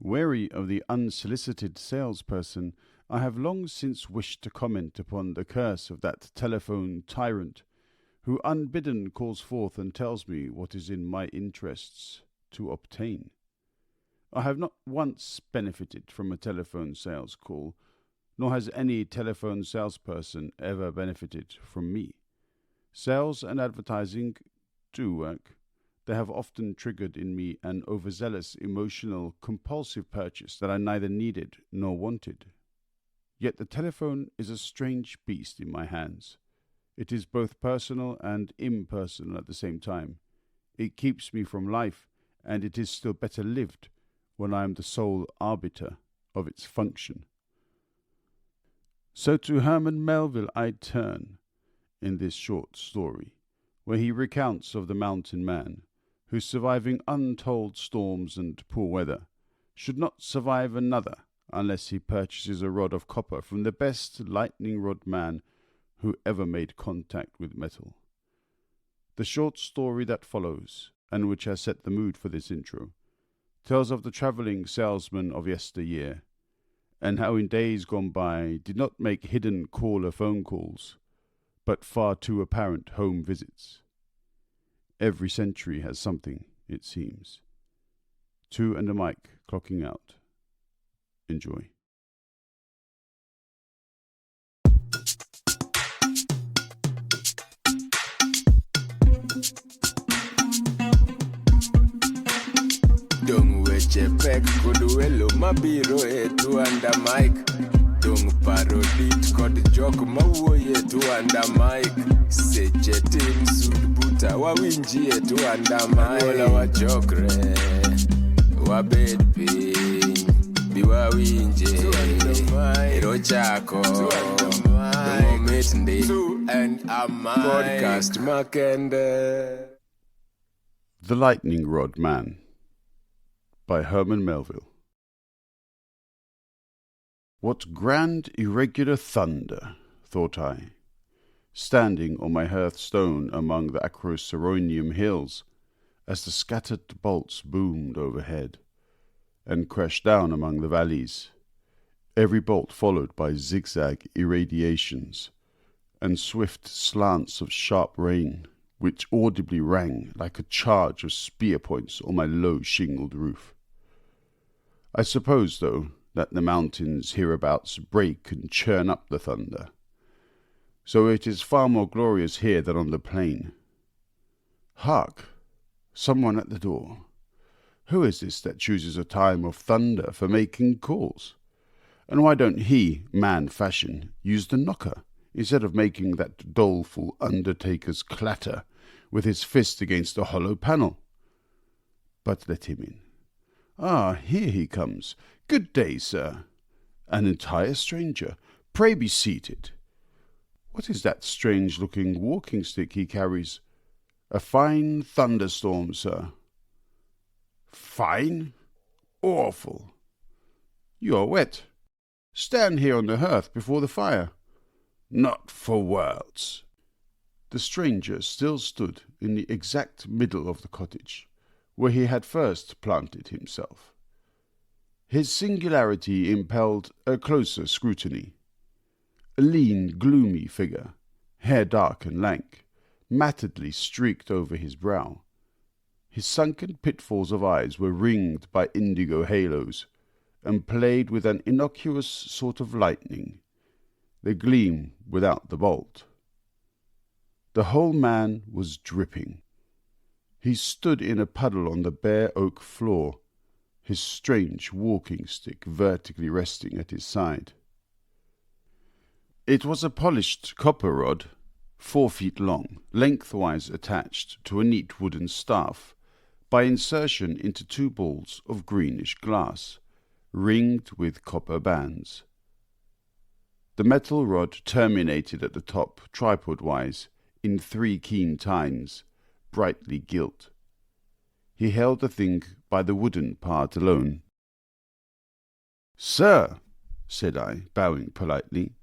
Wary of the unsolicited salesperson, I have long since wished to comment upon the curse of that telephone tyrant who unbidden calls forth and tells me what is in my interests to obtain. I have not once benefited from a telephone sales call, nor has any telephone salesperson ever benefited from me. Sales and advertising do work. They have often triggered in me an overzealous, emotional, compulsive purchase that I neither needed nor wanted. Yet the telephone is a strange beast in my hands. It is both personal and impersonal at the same time. It keeps me from life, and it is still better lived when I am the sole arbiter of its function. So to Herman Melville I turn in this short story, where he recounts of the mountain man, who, surviving untold storms and poor weather, should not survive another unless he purchases a rod of copper from the best lightning rod man who ever made contact with metal. The short story that follows, and which has set the mood for this intro, tells of the travelling salesman of yesteryear, and how in days gone by did not make hidden caller phone calls, but far too apparent home visits. Every century has something, it seems. 2 and a mic clocking out. Enjoy. Dung weche pek kod welo mabiro e 2 and a mic. Dung parodit kod jok mawuoye 2 and a mic. Seche tin sud buta wawinji e 2 and a mic. Wola wachokre wabed piny bi wawinje ero chako momit ndi 2 and a mic podcast makende. The Lightning Rod Man by Herman Melville. What grand irregular thunder, thought I, standing on my hearthstone among the Acroceronium hills, as the scattered bolts boomed overhead and crashed down among the valleys, every bolt followed by zigzag irradiations and swift slants of sharp rain, which audibly rang like a charge of spear points on my low shingled roof. I suppose, though, that the mountains hereabouts break and churn up the thunder, so it is far more glorious here than on the plain. Hark! Someone at the door. Who is this that chooses a time of thunder for making calls? And why don't he, man-fashion, use the knocker, instead of making that doleful undertaker's clatter with his fist against a hollow panel? But let him in. Ah, here he comes. Good day, sir. An entire stranger. Pray be seated. What is that strange-looking walking-stick he carries? A fine thunderstorm, sir. Fine? Awful. You are wet. Stand here on the hearth before the fire. Not for worlds. The stranger still stood in the exact middle of the cottage, where he had first planted himself. His singularity impelled a closer scrutiny. A lean, gloomy figure, hair dark and lank, matted streaked over his brow. His sunken pitfalls of eyes were ringed by indigo halos, and played with an innocuous sort of lightning. They gleam without the bolt. The whole man was dripping. He stood in a puddle on the bare oak floor, his strange walking-stick vertically resting at his side. It was a polished copper rod, 4 feet long, lengthwise attached to a neat wooden staff, by insertion into 2 balls of greenish glass, ringed with copper bands. The metal rod terminated at the top, tripod-wise, in 3 keen tines, brightly gilt. He held the thing by the wooden part alone. "Sir," said I, bowing politely,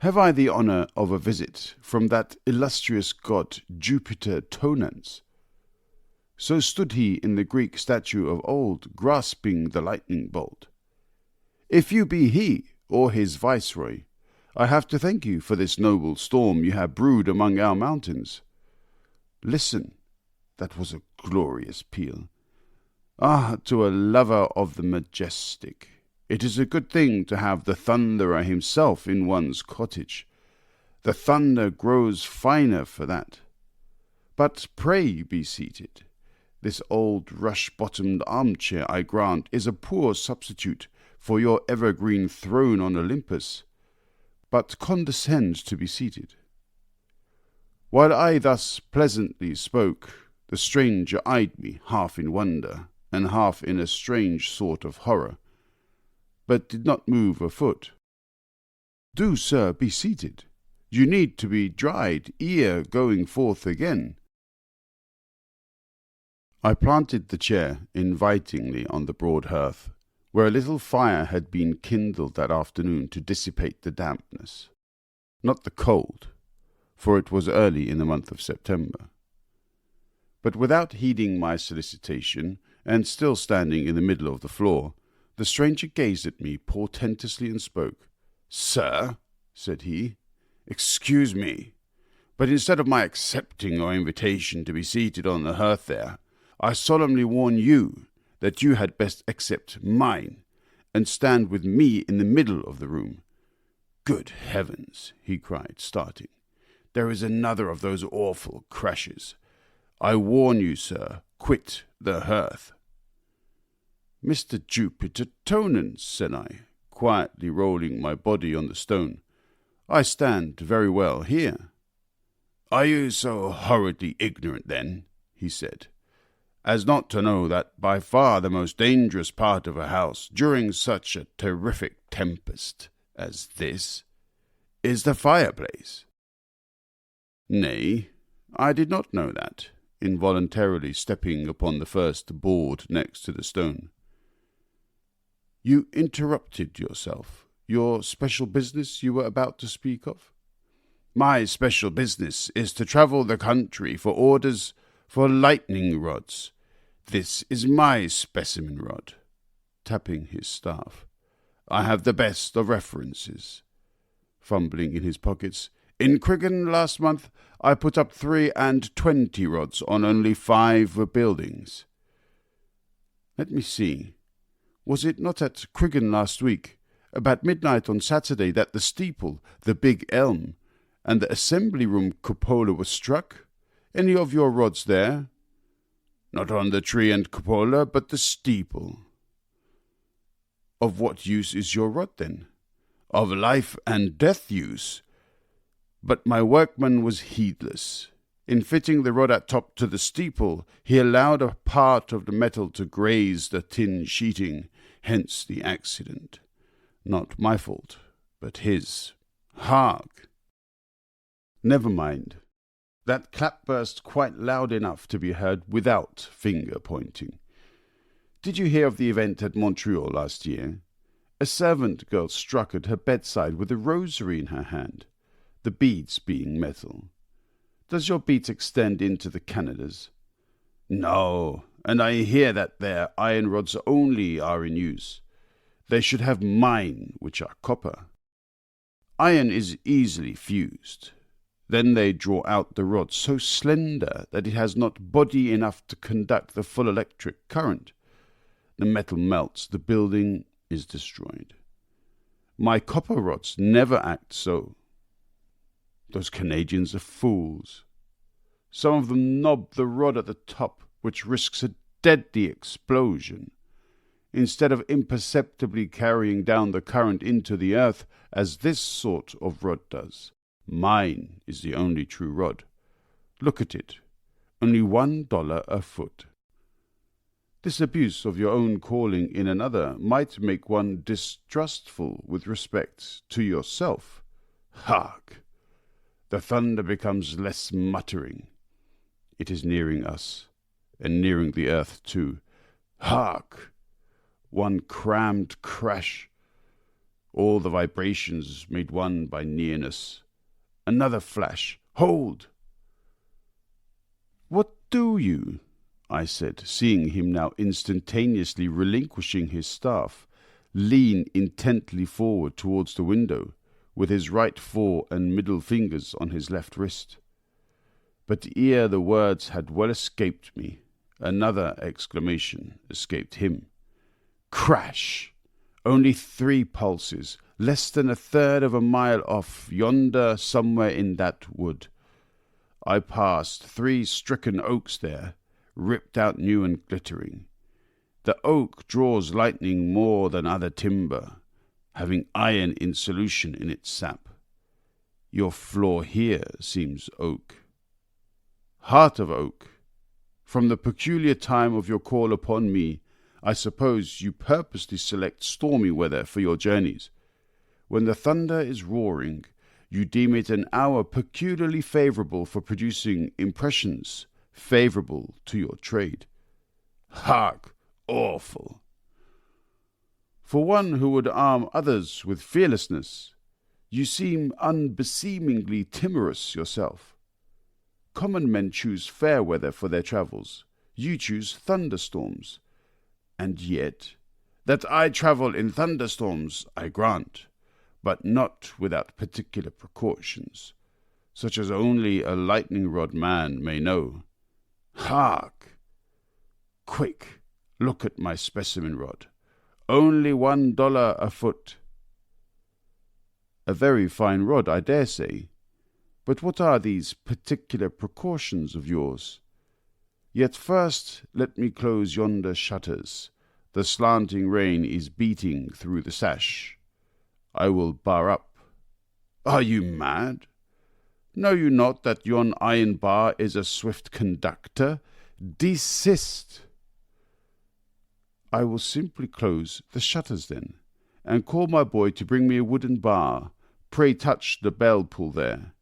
"have I the honour of a visit from that illustrious god Jupiter Tonans?" So stood he in the Greek statue of old, grasping the lightning bolt. If you be he, or his viceroy, I have to thank you for this noble storm you have brewed among our mountains. Listen, that was a glorious peal. Ah, to a lover of the majestic, it is a good thing to have the thunderer himself in one's cottage. The thunder grows finer for that. But pray be seated. This old rush-bottomed armchair, I grant, is a poor substitute for your evergreen throne on Olympus. But condescend to be seated. While I thus pleasantly spoke, the stranger eyed me, half in wonder, and half in a strange sort of horror, but did not move a foot. Do, sir, be seated. You need to be dried ere going forth again. I planted the chair invitingly on the broad hearth, where a little fire had been kindled that afternoon to dissipate the dampness, not the cold, for it was early in the month of September. But without heeding my solicitation, and still standing in the middle of the floor, the stranger gazed at me portentously and spoke. "Sir," said he, "excuse me, but instead of my accepting your invitation to be seated on the hearth there, I solemnly warn you that you had best accept mine, and stand with me in the middle of the room." "Good heavens!" he cried, starting. "There is another of those awful crashes. I warn you, sir, quit the hearth." "Mr. Jupiter Tonans," said I, quietly rolling my body on the stone, "I stand very well here." "Are you so horridly ignorant, then," he said, "as not to know that by far the most dangerous part of a house during such a terrific tempest as this is the fireplace?" "Nay, I did not know that," involuntarily stepping upon the first board next to the stone. "You interrupted yourself. Your special business you were about to speak of?" "My special business is to travel the country for orders for lightning rods. This is my specimen rod," tapping his staff. "I have the best of references." Fumbling in his pockets, "In Criggan last month I put up 23 rods on only 5 buildings." "Let me see. Was it not at Criggan last week, about midnight on Saturday, that the steeple, the big elm, and the assembly-room cupola were struck? Any of your rods there?" "Not on the tree and cupola, but the steeple." "Of what use is your rod, then?" "Of life and death use. But my workman was heedless. In fitting the rod at top to the steeple, he allowed a part of the metal to graze the tin sheeting, hence the accident. Not my fault, but his. Hark!" "Never mind. That clap burst quite loud enough to be heard without finger-pointing. Did you hear of the event at Montreal last year? A servant girl struck at her bedside with a rosary in her hand, the beads being metal. Does your beat extend into the Canadas?" "No, and I hear that their iron rods only are in use. They should have mine, which are copper. Iron is easily fused. Then they draw out the rod so slender that it has not body enough to conduct the full electric current. The metal melts, the building is destroyed. My copper rods never act so. Those Canadians are fools. Some of them knob the rod at the top, which risks a deadly explosion, instead of imperceptibly carrying down the current into the earth, as this sort of rod does. Mine is the only true rod. Look at it. Only $1 a foot. This abuse of your own calling in another might make one distrustful with respect to yourself. Hark! The thunder becomes less muttering. It is nearing us, and nearing the earth too. Hark! One crammed crash. All the vibrations made one by nearness. Another flash. Hold! What do you? I said, seeing him now instantaneously relinquishing his staff, lean intently forward towards the window, with his right fore and middle fingers on his left wrist. But ere the words had well escaped me, another exclamation escaped him. Crash! Only 3 pulses, less than 1/3 of a mile off, yonder somewhere in that wood. I passed 3 stricken oaks there, ripped out new and glittering. The oak draws lightning more than other timber, having iron in solution in its sap. Your floor here seems oak. Heart of oak, from the peculiar time of your call upon me, I suppose you purposely select stormy weather for your journeys. When the thunder is roaring, you deem it an hour peculiarly favourable for producing impressions favourable to your trade. Hark! Awful! For one who would arm others with fearlessness, you seem unbeseemingly timorous yourself. Common men choose fair weather for their travels. You choose thunderstorms. And yet, that I travel in thunderstorms, I grant, but not without particular precautions, such as only a lightning-rod man may know. Hark! Quick, look at my specimen rod. Only $1 a foot. A very fine rod, I dare say. But what are these particular precautions of yours? Yet first let me close yonder shutters. The slanting rain is beating through the sash. I will bar up. Are you mad? Know you not that yon iron bar is a swift conductor? Desist! I will simply close the shutters then, and call my boy to bring me a wooden bar. Pray touch the bell pull there.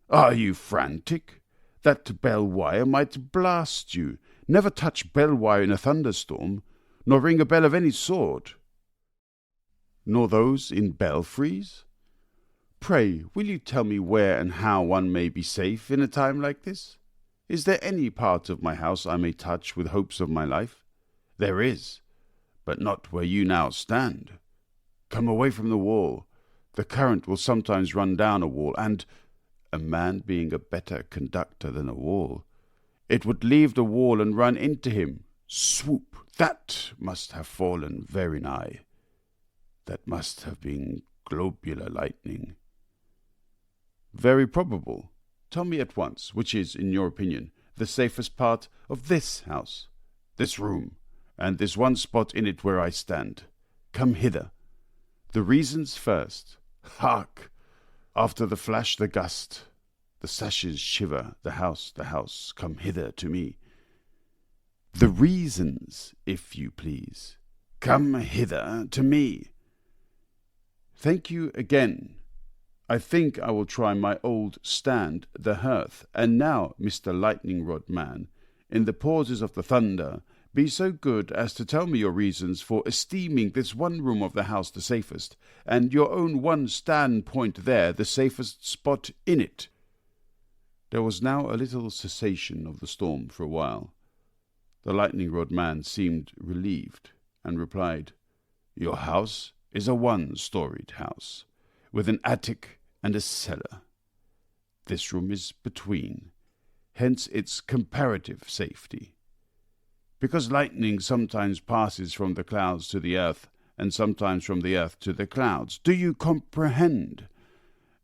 Are you frantic? That bell wire might blast you. Never touch bell wire in a thunderstorm, nor ring a bell of any sort. Nor those in belfries? Pray, will you tell me where and how one may be safe in a time like this? Is there any part of my house I may touch with hopes of my life? There is, but not where you now stand. Come away from the wall. The current will sometimes run down a wall, and, a man being a better conductor than a wall, it would leave the wall and run into him. Swoop! That must have fallen very nigh. That must have been globular lightning. Very probable. Tell me at once, which is, in your opinion, the safest part of this house, this room, and this one spot in it where I stand. Come hither. The reasons first. Hark! After the flash, the gust. The sashes shiver, the house, come hither to me. The reasons, if you please. Come hither to me. Thank you again. I think I will try my old stand, the hearth. And now, Mr. Lightning-rod man, in the pauses of the thunder, be so good as to tell me your reasons for esteeming this one room of the house the safest, and your own one standpoint there the safest spot in it. There was now a little cessation of the storm for a while. The lightning-rod man seemed relieved, and replied, Your house is a one-storied house, with an attic and a cellar. This room is between, hence its comparative safety. Because lightning sometimes passes from the clouds to the earth, and sometimes from the earth to the clouds. Do you comprehend?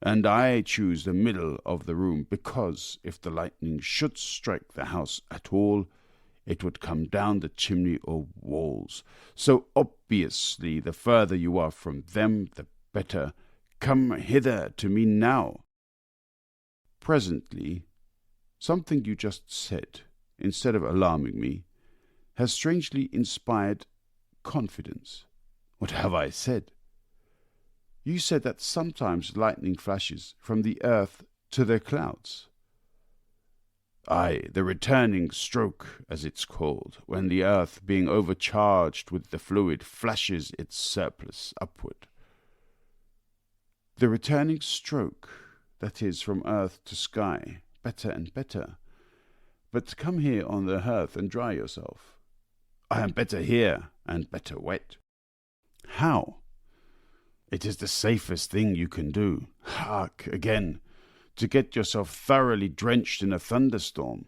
And I choose the middle of the room, because if the lightning should strike the house at all, it would come down the chimney or walls. So obviously the further you are from them, the better. Come hither to me now. Presently, something you just said, instead of alarming me, has strangely inspired confidence. What have I said? You said that sometimes lightning flashes from the earth to the clouds. Aye, the returning stroke, as it's called, when the earth, being overcharged with the fluid, flashes its surplus upward. The returning stroke, that is, from earth to sky, better and better. But come here on the hearth and dry yourself. I am better here, and better wet. How? It is the safest thing you can do. Hark, again, to get yourself thoroughly drenched in a thunderstorm.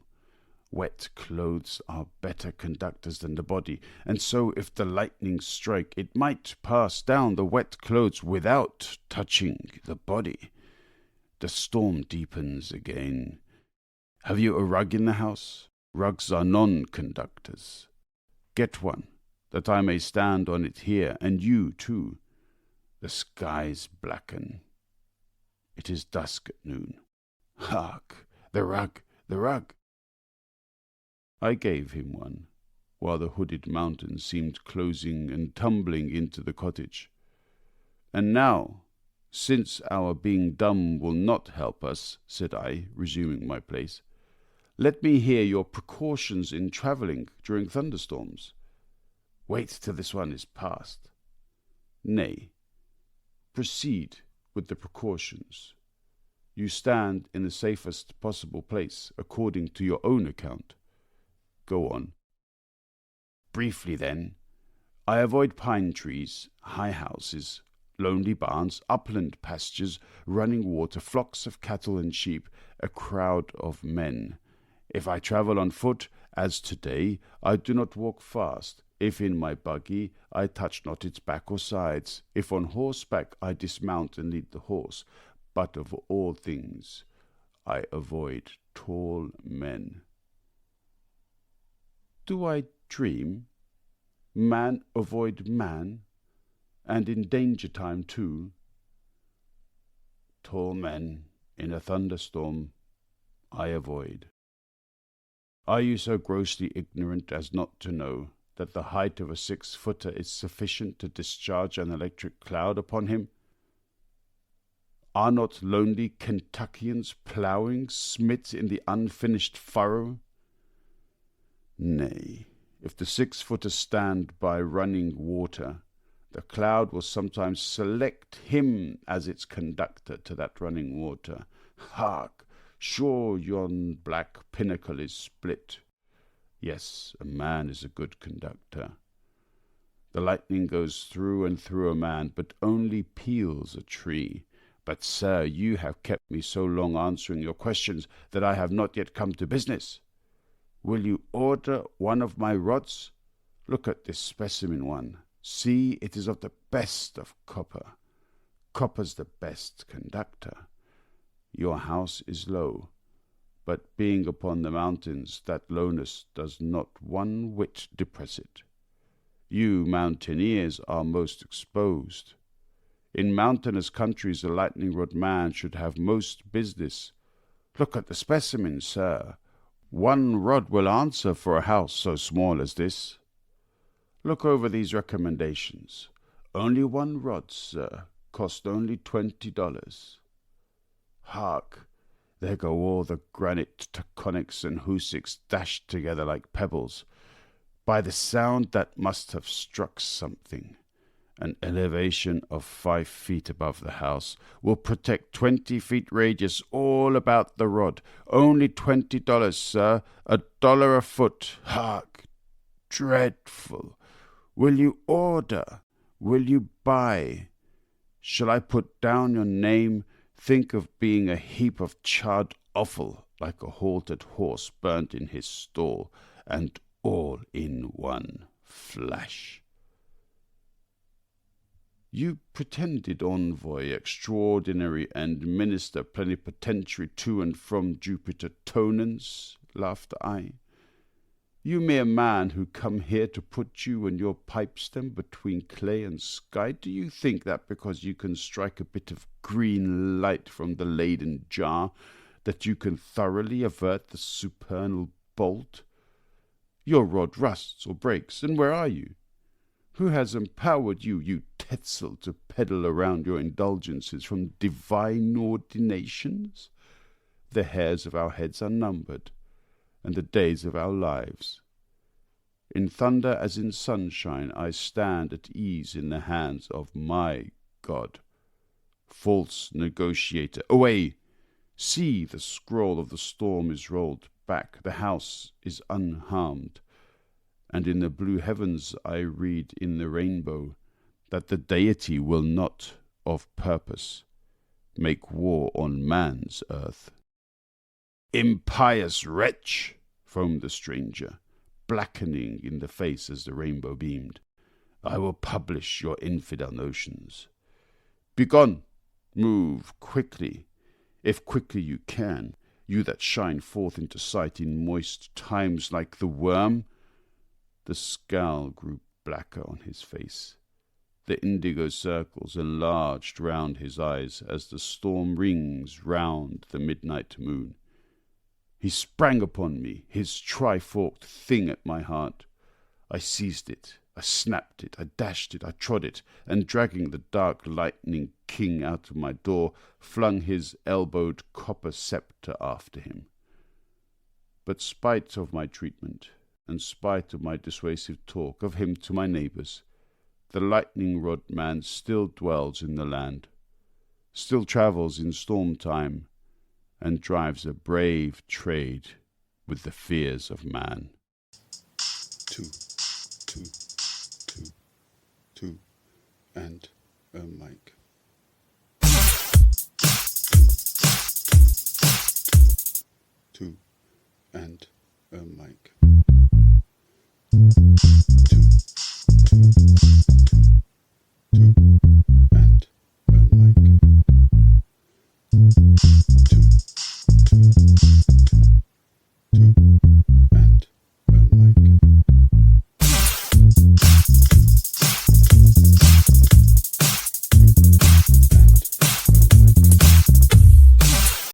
Wet clothes are better conductors than the body, and so if the lightning strike, it might pass down the wet clothes without touching the body. The storm deepens again. Have you a rug in the house? Rugs are non-conductors. Get one, that I may stand on it here, and you too. The skies blacken. It is dusk at noon. Hark! The rug! The rug! I gave him one, while the hooded mountains seemed closing and tumbling into the cottage. And now, since our being dumb will not help us, said I, resuming my place, let me hear your precautions in travelling during thunderstorms. Wait till this one is past. Nay, proceed with the precautions. You stand in the safest possible place, according to your own account. Go on. Briefly, then, I avoid pine trees, high houses, lonely barns, upland pastures, running water, flocks of cattle and sheep, a crowd of men. If I travel on foot, as today, I do not walk fast. If in my buggy, I touch not its back or sides. If on horseback, I dismount and lead the horse. But of all things, I avoid tall men. Do I dream? Man avoid man, and in danger time too. Tall men in a thunderstorm I avoid. Are you so grossly ignorant as not to know that the height of a 6-footer is sufficient to discharge an electric cloud upon him? Are not lonely Kentuckians ploughing, smit in the unfinished furrow? Nay, if the 6-footers stand by running water, the cloud will sometimes select him as its conductor to that running water. Hark! Sure yon black pinnacle is split. Yes, a man is a good conductor. The lightning goes through and through a man, but only peels a tree. But, sir, you have kept me so long answering your questions that I have not yet come to business. Will you order one of my rods? Look at this specimen one. See, it is of the best of copper. Copper's the best conductor. Your house is low, but being upon the mountains, that lowness does not one whit depress it. You mountaineers are most exposed. In mountainous countries, a lightning-rod man should have most business. Look at the specimen, sir. One rod will answer for a house so small as this. Look over these recommendations. Only one rod, sir, cost only $20. Hark! There go all the granite taconics and hoosics dashed together like pebbles. By the sound that must have struck something. An elevation of 5 feet above the house will protect 20 feet radius all about the rod. Only $20, sir, $1 a foot. Hark! Dreadful! Will you order? Will you buy? Shall I put down your name? Think of being a heap of charred offal, like a haltered horse burnt in his stall, and all in one flash. You pretended envoy extraordinary and minister plenipotentiary to and from Jupiter Tonans, laughed I. You mere man who come here to put you and your pipe-stem between clay and sky, do you think that because you can strike a bit of green light from the Leyden jar, that you can thoroughly avert the supernal bolt? Your rod rusts or breaks, and where are you? Who has empowered you, you Tetzel, to peddle around your indulgences from divine ordinations? The hairs of our heads are numbered, and the days of our lives. In thunder as in sunshine I stand at ease in the hands of my God. False negotiator, away! See, the scroll of the storm is rolled back, the house is unharmed, and in the blue heavens I read in the rainbow that the deity will not, of purpose, make war on man's earth. "Impious wretch!" foamed the stranger, blackening in the face as the rainbow beamed. "I will publish your infidel notions. Begone! Move quickly, if quickly you can, you that shine forth into sight in moist times like the worm." The scowl grew blacker on his face. The indigo circles enlarged round his eyes as the storm rings round the midnight moon. He sprang upon me, his tri-forked thing at my heart. I seized it, I snapped it, I dashed it, I trod it, and dragging the dark lightning king out of my door, flung his elbowed copper sceptre after him. But spite of my treatment, and spite of my dissuasive talk of him to my neighbours, the lightning-rod man still dwells in the land, still travels in storm time, and drives a brave trade with the fears of man. 2.